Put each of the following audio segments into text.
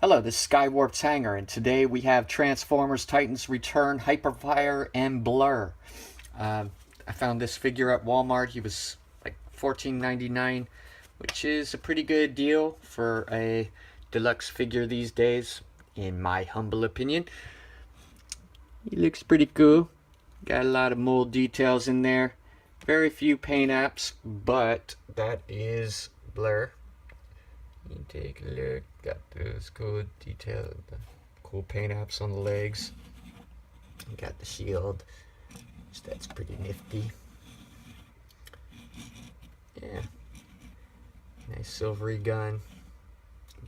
Hello, this is Skywarp's Hangar, and today we have Transformers Titans Return, Hyperfire, and Blurr. I found this figure at Walmart. He was like $14.99, which is a pretty good deal for a deluxe figure these days, in my humble opinion. He looks pretty cool. Got a lot of mold details in there. Very few paint apps, but that is Blurr. You take a look, got those cool detail, the cool paint apps on the legs. You got the shield, which that's pretty nifty. Yeah, nice silvery gun.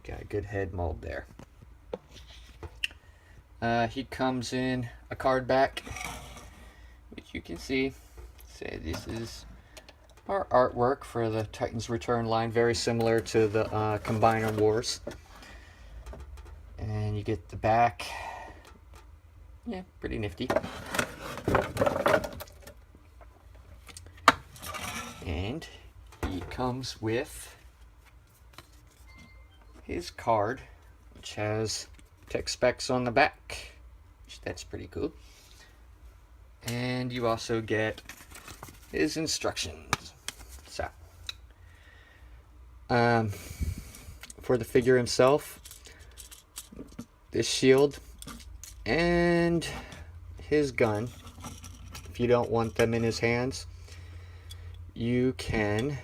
Got a good head mold there. He comes in a card back, which you can see. Say this is our artwork for the Titans Return line, very similar to the Combiner Wars. And you get the back. Yeah, pretty nifty. And he comes with his card, which has tech specs on the back, which that's pretty cool. And you also get his instructions. So, for the figure himself, this shield and his gun, if you don't want them in his hands, you can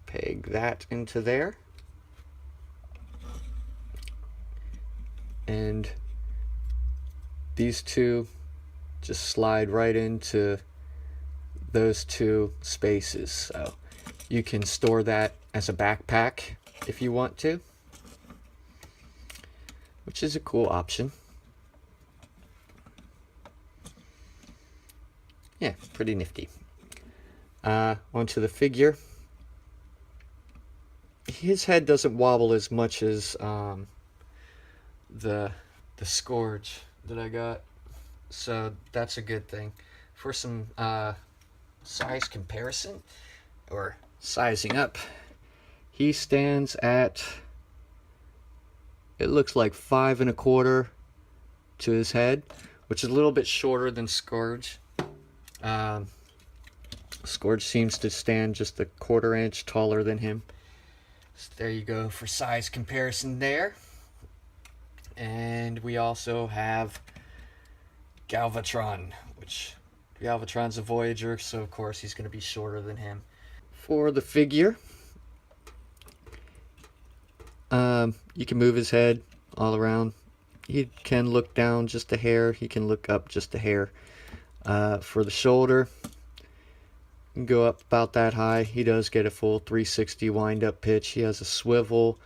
peg that into there, and these two just slide right into those two spaces, so you can store that as a backpack if you want to, which is a cool option. Yeah, pretty nifty. Onto the figure. His head doesn't wobble as much as the Scourge that I got, so that's a good thing. For some size comparison, or sizing up, he stands at, it looks like 5 1/4 to his head, which is a little bit shorter than Scourge. Scourge seems to stand just a 1/4 inch taller than him. So there you go for size comparison there. And we also have Galvatron, which Galvatron's a Voyager, so of course he's going to be shorter than him. For the figure, you can move his head all around. He can look down just a hair, he can look up just a hair. For the shoulder, you can go up about that high. He does get a full 360 wind-up pitch. He has a swivel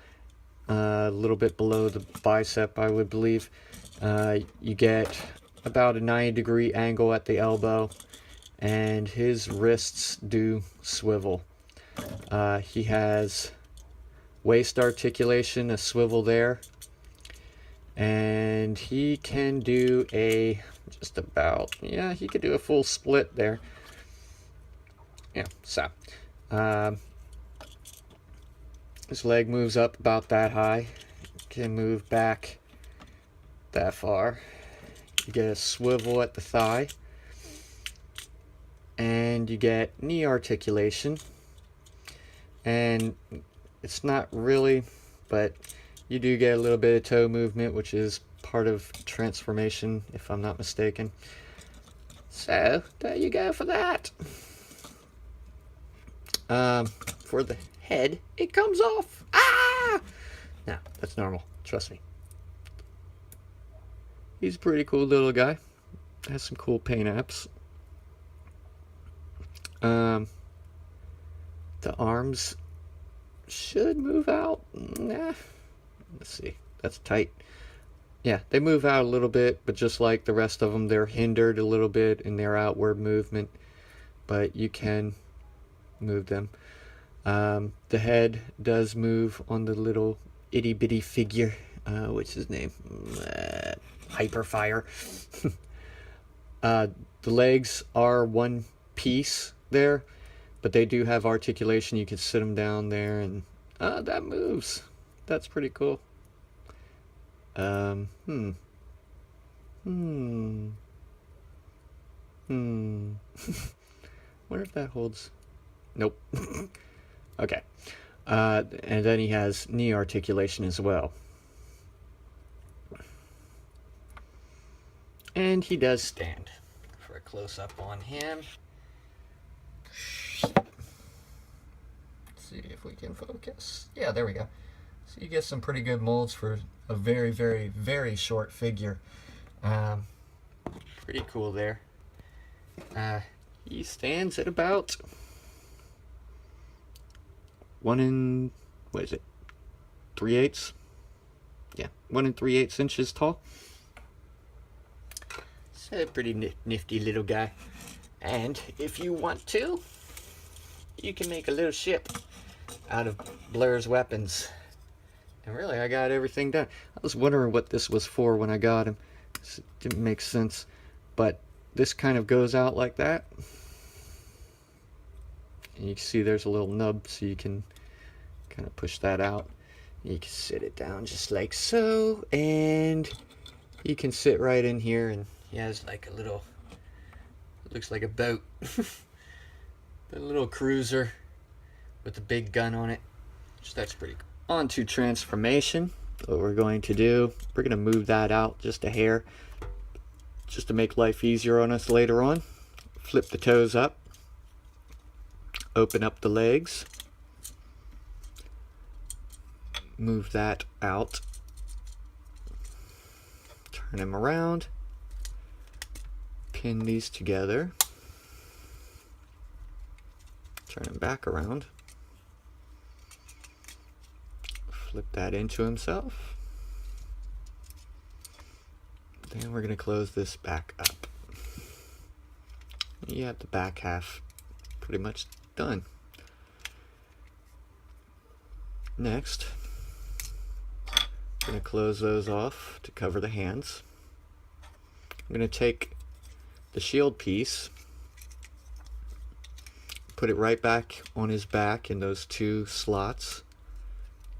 a little bit below the bicep, I would believe. You get about a 90-degree angle at the elbow, and his wrists do swivel. He has waist articulation, a swivel there, and he can do a just about, yeah, he could do a full split there. Yeah, so his leg moves up about that high, can move back that far. You get a swivel at the thigh, and you get knee articulation, and it's not really, but you do get a little bit of toe movement, which is part of transformation, if I'm not mistaken. So there you go for that. For the head, it comes off. Ah! No, that's normal, trust me. He's a pretty cool little guy. Has some cool paint apps. The arms should move out. Nah. Let's see. That's tight. Yeah, they move out a little bit, but just like the rest of them, they're hindered a little bit in their outward movement. But you can move them. The head does move on the little itty bitty figure. What's his name? Hyperfire. The legs are one piece there, but they do have articulation. You can sit them down there, and that moves. That's pretty cool. Um, hmm. Hmm. Hmm. Wonder if that holds. Nope. Okay. And then he has knee articulation as well. And he does stand. For a close-up on him. Let's see if we can focus. Yeah, there we go. So you get some pretty good molds for a very, very, very short figure. Pretty cool there. He stands at about 3/8? Yeah, 1 3/8 inches tall. It's a pretty nifty little guy. And if you want to, you can make a little ship out of Blurr's weapons. And really, I got everything done. I was wondering what this was for when I got him. It didn't make sense. But this kind of goes out like that. And you can see there's a little nub, so you can kind of push that out. You can sit it down just like so. And you can sit right in here, and he has like a little, it looks like a boat. A little cruiser with a big gun on it. So that's pretty cool. On to transformation. What we're going to do, we're going to move that out just a hair, just to make life easier on us later on. Flip the toes up, open up the legs, move that out, turn him around, pin these together, turn him back around, flip that into himself. Then we're going to close this back up. You have the back half pretty much done. Next, I'm going to close those off to cover the hands. I'm going to take the shield piece, put it right back on his back in those 2 slots.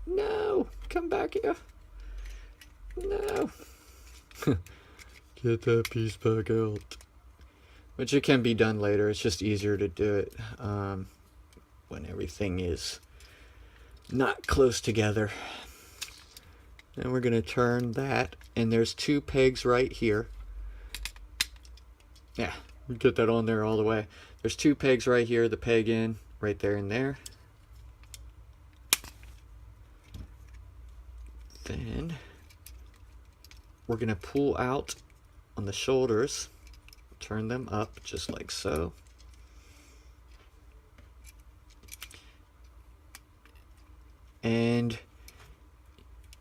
No! Come back here! No! Get that piece back out. Which it can be done later. It's just easier to do it when everything is not close together. Then we're going to turn that, and there's 2 pegs right here. Yeah, we get that on there all the way. There's 2 pegs right here, the peg in, right there and there. Then we're going to pull out on the shoulders, turn them up just like so. And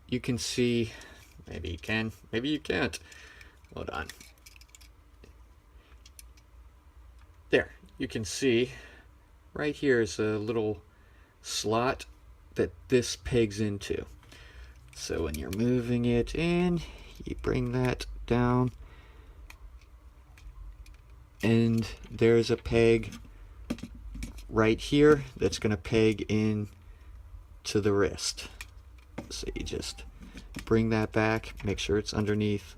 you can see, maybe you can, maybe you can't. Hold on. There, you can see right here is a little slot that this pegs into. So when you're moving it in, you bring that down, and there's a peg right here that's going to peg in to the wrist. So you just bring that back, make sure it's underneath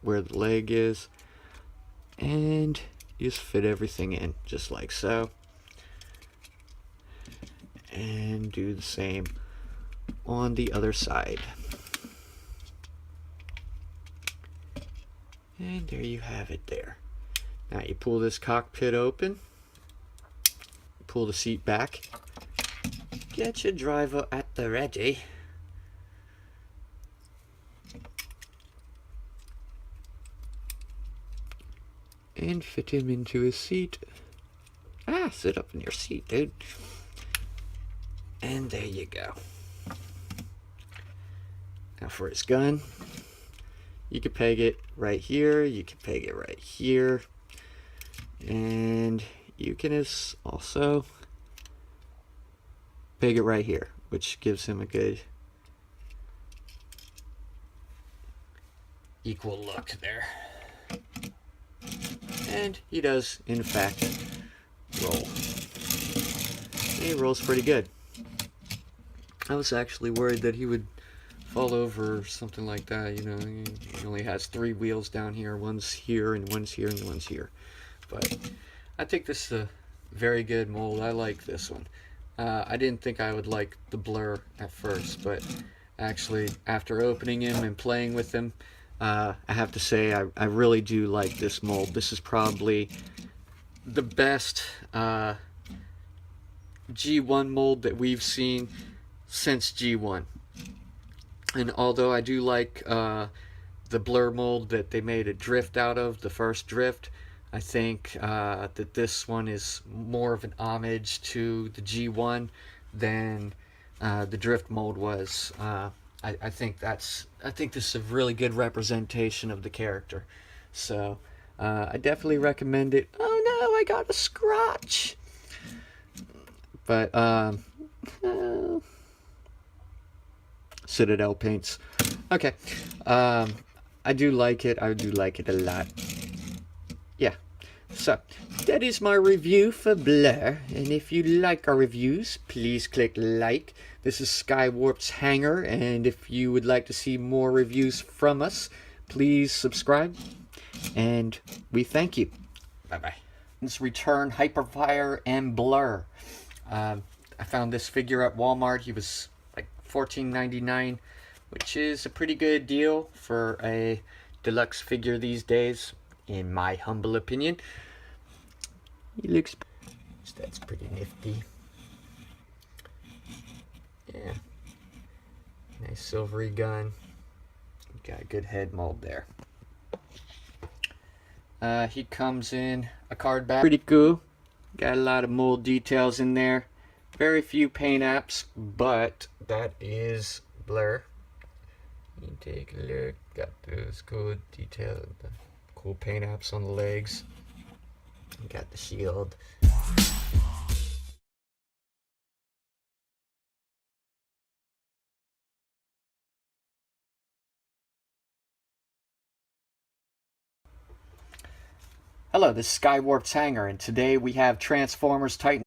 where the leg is, and you just fit everything in just like so. And do the same on the other side. And there you have it there. Now you pull this cockpit open, pull the seat back, get your driver at the ready. And fit him into his seat. Ah, sit up in your seat, dude. And there you go. Now for his gun, you can peg it right here, you can peg it right here, and you can also peg it right here, which gives him a good equal look there. And he does, in fact, roll. He rolls pretty good. I was actually worried that he would fall over or something like that. You know, he only has 3 wheels down here. One's here and one's here and one's here. But I think this is a very good mold. I like this one. I didn't think I would like the Blurr at first, but actually after opening him and playing with him, I have to say I really do like this mold. This is probably the best G1 mold that we've seen since G1. And although I do like the Blurr mold that they made a drift out of, the first drift, I think that this one is more of an homage to the G1 than the drift mold was. I think this is a really good representation of the character. So I definitely recommend it. Oh no, I got a scratch. But Citadel paints. Okay. I do like it. I do like it a lot. Yeah. So, that is my review for Blurr. And if you like our reviews, please click like. This is Skywarp's Hangar. And if you would like to see more reviews from us, please subscribe. And we thank you. Bye-bye. Let's return Hyperfire and Blurr. I found this figure at Walmart. He was like $14.99, which is a pretty good deal for a deluxe figure these days, in my humble opinion. He looks... That's pretty nifty. Yeah. Nice silvery gun. Got a good head mold there. He comes in a card back. Pretty cool. Got a lot of mold details in there. Very few paint apps, but that is Blurr. You take a look. Got those cool detail, the cool paint apps on the legs. Got the shield. Hello, this is Skywarp's Hangar, and today we have Transformers Titan